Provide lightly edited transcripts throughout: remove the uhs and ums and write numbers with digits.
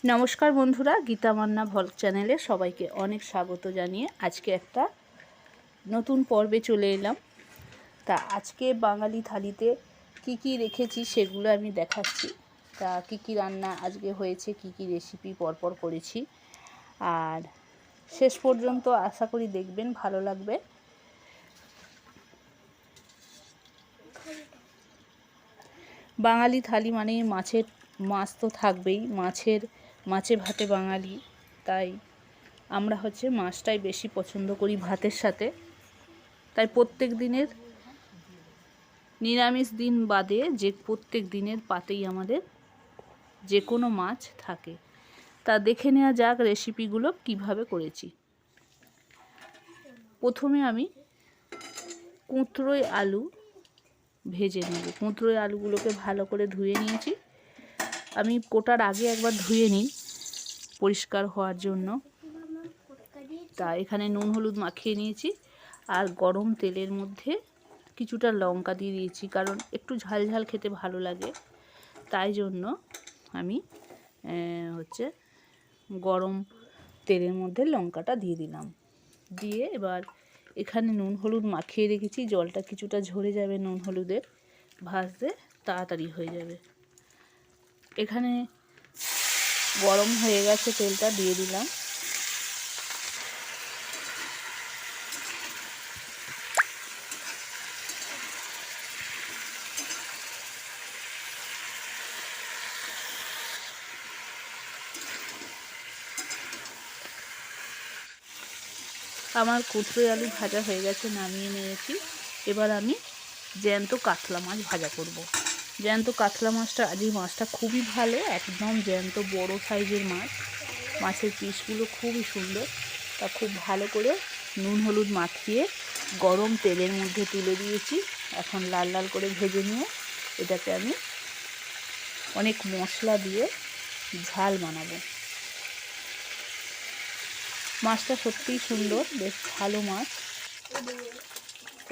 नमस्कार बंधुरा गीता मान्ना भ्लग चैनेले सबाइके अनेक स्वागत जानिए आज के एक नतून पर्वे चले एलाम। ता आज के बांगाली थालीते की रेखेछि सेगुलो आमी देखाच्छि। ता की रान्ना आज के होयेछे की रेसिपि परपर करेछि आर शेष पर्यन्त आशा करी देखबेन भालो लागबे। बांगाली थाली माने माछेर माछ तो थाकबेई, माछे भाते बांगाली, ताई आमरा होच्छे माछटाई बेशी पछंद करी भातेर साथे। ताई प्रत्येक दिनेर निरामिष दिन बादे जे प्रत्येक दिनेर पातेई आमादेर जे कोनो माछ थाके। ता देखे नेওয়া যাক रेसिपिगुलो किभाबे करेछि। प्रथमे आमी कुंत्रोई आलू भेजे नेब। कुंत्रोई आलूगुलोके भालो करे धुए निয়েছি। आमी कोटार आगे एक बार धुए निই परिष्कार होवार जोन्नो। ता एखाने नुन हलुद माखिए निয়েছি আর गरम तेलेर मध्य কিছুটা लंका दिए दिয়েছি, कारण एकटू झाल झाल खेते भालो लागे ताई जोन्नो आमी होच्छे गरम तेलेर मध्य लंकाटा दिए दिलाम। दिए एबार एखाने नुन हलुद माखिए रेखेছি, जलटा কিছুটা झरे जाबे नुन हलुदेर, भाजते ताड़ाताड़ी हये जाबे। एखाने गरम हये गेछे तेलटा दिए दिलाम। आमार कुंत्रोई आलू भाजा हये गेछे, नामिये निয়েছি। एबार आमी জ্যান্ত কাতলা মাছ भाजा करब। জ্যান্ত কাতলা মাছটা आज মাছটা খুবই ভালো, একদম জ্যান্ত বড় সাইজের মাছ। মাছের পিসগুলো খুবই সুন্দর। তা খুব ভালো করে নুন হলুদ মাখিয়ে গরম তেলের মধ্যে তুলে দিয়েছি। এখন লাল লাল করে ভেজে নিয়ে এটাকে আমি অনেক মশলা দিয়ে ঝাল বানাবো। মাছটা সত্যিই সুন্দর, বেশ ভালো মাছ।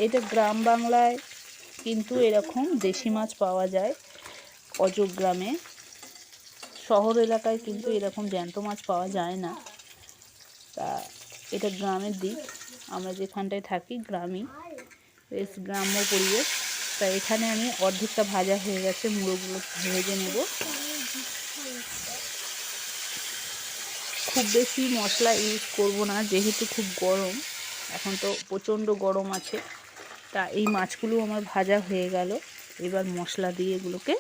এটা গ্রাম বাংলায় কিন্তু এরকম দেশি মাছ পাওয়া যায় অজোগ গ্রামে। শহর এলাকায় কিন্তু এরকম জ্যান্ত মাছ পাওয়া যায় না। তা এটা গ্রামের দিক, আমরা যেখানটায় থাকি গ্রামই, বেশ গ্রাম্য পরিবেশ। তা এখানে আমি অর্ধেকটা ভাজা হয়ে গেছে, মুড়োগুলো ভেজে নেব। খুব বেশি মশলা ইউজ করব না, যেহেতু খুব গরম, এখন তো প্রচণ্ড গরম আছে। তা এই মাছগুলো আমার ভাজা হয়ে গেল। এবার মশলা দিয়ে এগুলোকে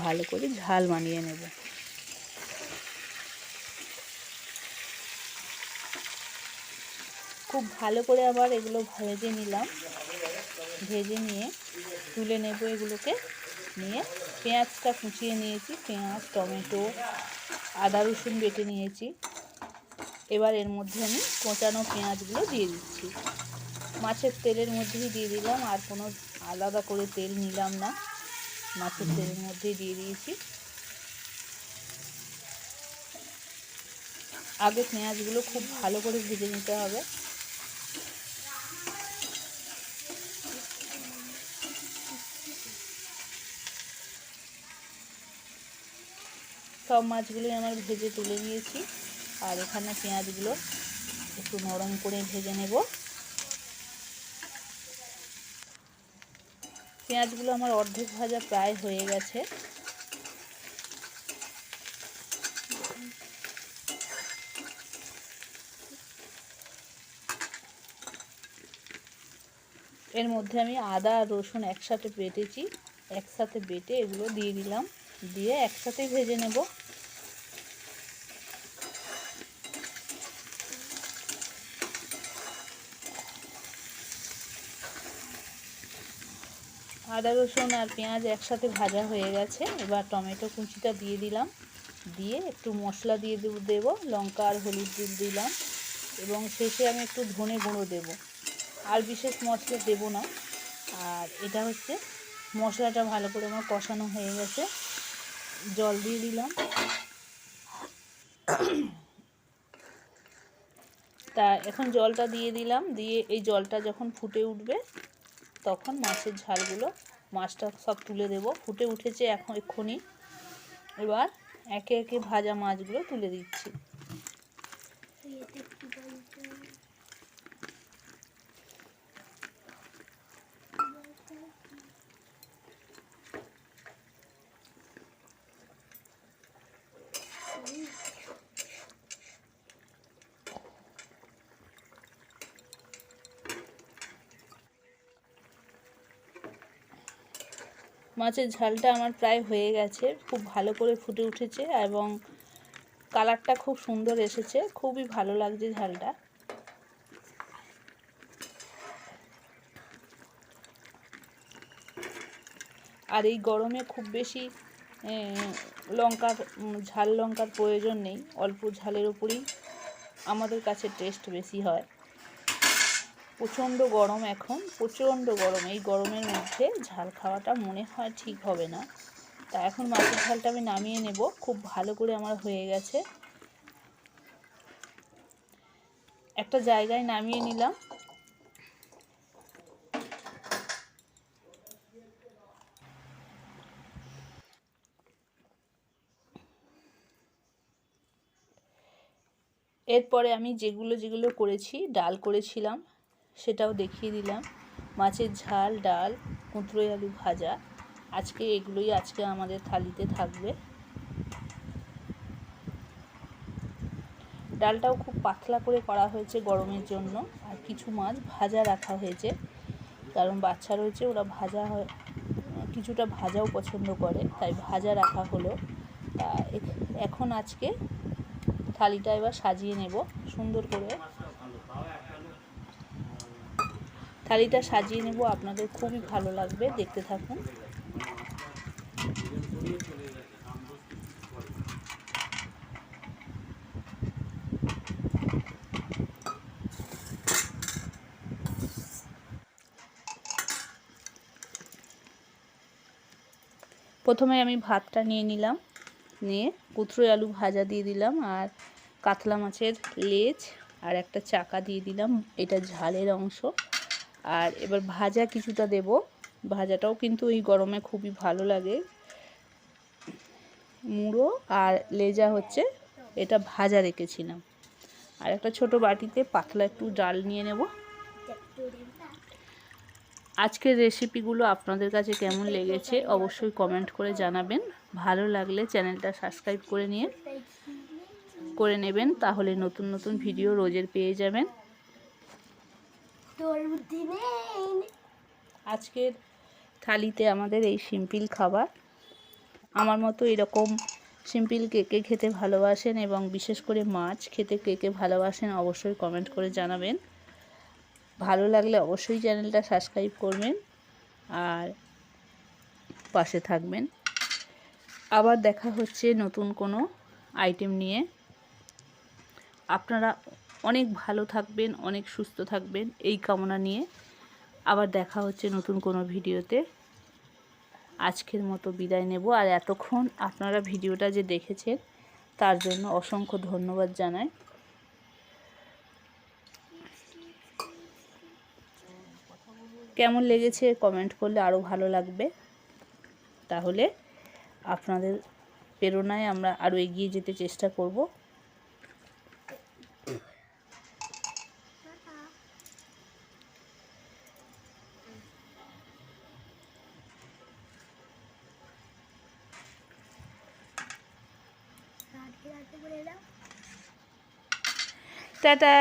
ভালো করে ঝাল বানিয়ে নেব। খুব ভালো করে আবার এগুলো ভেজে নিলাম। ভেজে নিয়ে তুলে নেব এগুলোকে। নিয়ে পেঁয়াজটা কুচিয়ে নিয়েছি, পেঁয়াজ টমেটো আদা রসুন বেটে নিয়েছি। এবার এর মধ্যে আমি কোঁচানো পেঁয়াজগুলো দিয়ে দিচ্ছি। মাছের তেলের মধ্যেই দিয়ে দিলাম, আর কোনো আলাদা করে তেল নিলাম না, মাছের তেলের মধ্যেই দিয়ে দিয়েছি। আগে পেঁয়াজগুলো খুব ভালো করে ভেজে নিতে হবে। সব মাছগুলোই আমার ভেজে তুলে নিয়েছি, আর এখানে পেঁয়াজগুলো একটু নরম করে ভেজে নেব। পেঁয়াজগুলো আমার অর্ধেক ভাজা প্রায় হয়ে গেছে। এর মধ্যে আমি আদা আর রসুন একসাথে বেটেছি, একসাথে বেটে এগুলো দিয়ে দিলাম। দিয়ে একসাথেই ভেজে নেব। আদা রসুন আর পেঁয়াজ একসাথে ভাজা হয়ে গেছে। এবার টমেটো কুচিটা দিয়ে দিলাম। দিয়ে একটু মশলা দিয়ে দেব, লঙ্কা আর হলুদ দিলাম, এবং শেষে আমি একটু ধনে গুঁড়ো দেব। আর বিশেষ মশলা দেব না। আর এটা হচ্ছে মশলাটা ভালো করে আমার কষানো হয়ে গেছে। জল দিয়ে দিলাম। তা এখন জলটা দিয়ে দিলাম। দিয়ে এই জলটা যখন ফুটে উঠবে তখন মাছের ঝালগুলো, মাছটা সব তুলে দেব। ফুটে উঠেছে এখন এক্ষুনি। এবার একে একে ভাজা মাছগুলো তুলে দিচ্ছি। মাছের ঝালটা আমার প্রায় হয়ে গেছে, খুব ভালো করে ফুটে উঠেছে এবং কালারটা খুব সুন্দর এসেছে, খুবই ভালো লাগছে ঝালটা। আর এই গরমে খুব বেশি ঝাল লঙ্কার প্রয়োজন নেই, অল্প ঝালের উপরেই আমাদের কাছে টেস্ট বেশি হয়। প্রচণ্ড গরম, এখন প্রচণ্ড গরম, এই গরমের মধ্যে ঝাল খাওয়াটা মনে হয় ঠিক হবে না। তা এখন মাছের ঝালটা আমি নামিয়ে নেব। খুব ভালো করে আমার হয়ে গেছে, একটা জায়গায় নামিয়ে নিলাম। এরপরে আমি যেগুলো করেছি, ডাল করেছিলাম সেটাও দেখিয়ে দিলাম। মাছের ঝাল, ডাল, কুঁদরোই আলু ভাজা, এগুলোই আজকে আমাদের থালিতে থাকবে। ডালটাও খুব পাতলা করে করা হয়েছে গরমের জন্য, আর কিছু মাছ ভাজা রাখা হয়েছে, কারণ বাচ্চা রয়েছে, ওরা কিছুটা ভাজাও পছন্দ করে, তাই ভাজা রাখা হলো। তা এখন আজকে থালিটা এবার সাজিয়ে নেব সুন্দর করে। থালিটা সাজিয়ে নেব, আপনাদের খুবই ভালো লাগবে, দেখতে থাকুন। প্রথমে আমি ভাতটা নিয়ে নিলাম, নিয়ে কুঁদরোই আলু ভাজা দিয়ে দিলাম, আর কাতলা মাছের লেজ আর একটা চাকা দিয়ে দিলাম, এটা ঝালের অংশ। আর এবার ভাজা কিছুটা দেব, ভাজাটাও কিন্তু এই গরমে খুবই ভালো লাগে। মুড়ো আর লেজা হচ্ছে এটা ভাজা রেখেছিলাম। আর একটা ছোট বাটিতে পাতলা একটু ডাল নিয়ে নেব। আজকের রেসিপিগুলো আপনাদের কাছে কেমন লেগেছে অবশ্যই কমেন্ট করে জানাবেন। ভালো লাগলে চ্যানেলটা সাবস্ক্রাইব করে নেবেন, তাহলে নতুন নতুন ভিডিও রোজের পেয়ে যাবেন। আজকের থালিতে আমাদের এই সিম্পল খাবার। আমার মতো এরকম সিম্পল কে কে খেতে ভালোবাসেন এবং বিশেষ করে মাছ খেতে কে কে ভালোবাসেন অবশ্যই কমেন্ট করে জানাবেন। ভালো লাগলে অবশ্যই চ্যানেলটা সাবস্ক্রাইব করবেন আর পাশে থাকবেন। আবার দেখা হচ্ছে নতুন কোনো আইটেম নিয়ে। আপনারা অনেক ভালো থাকবেন, অনেক সুস্থ থাকবেন, এই কামনা নিয়ে আবার দেখা হচ্ছে নতুন কোনো ভিডিওতে। আজকের মতো বিদায় নেব। আর এতক্ষণ আপনারা ভিডিওটা যে দেখেছেন তার জন্য অসংখ্য ধন্যবাদ জানাই। কেমন লেগেছে কমেন্ট করলে আরও ভালো লাগবে, তাহলে আপনাদের প্রেরণায় আমরা আরও এগিয়ে যেতে চেষ্টা করব। টাটা।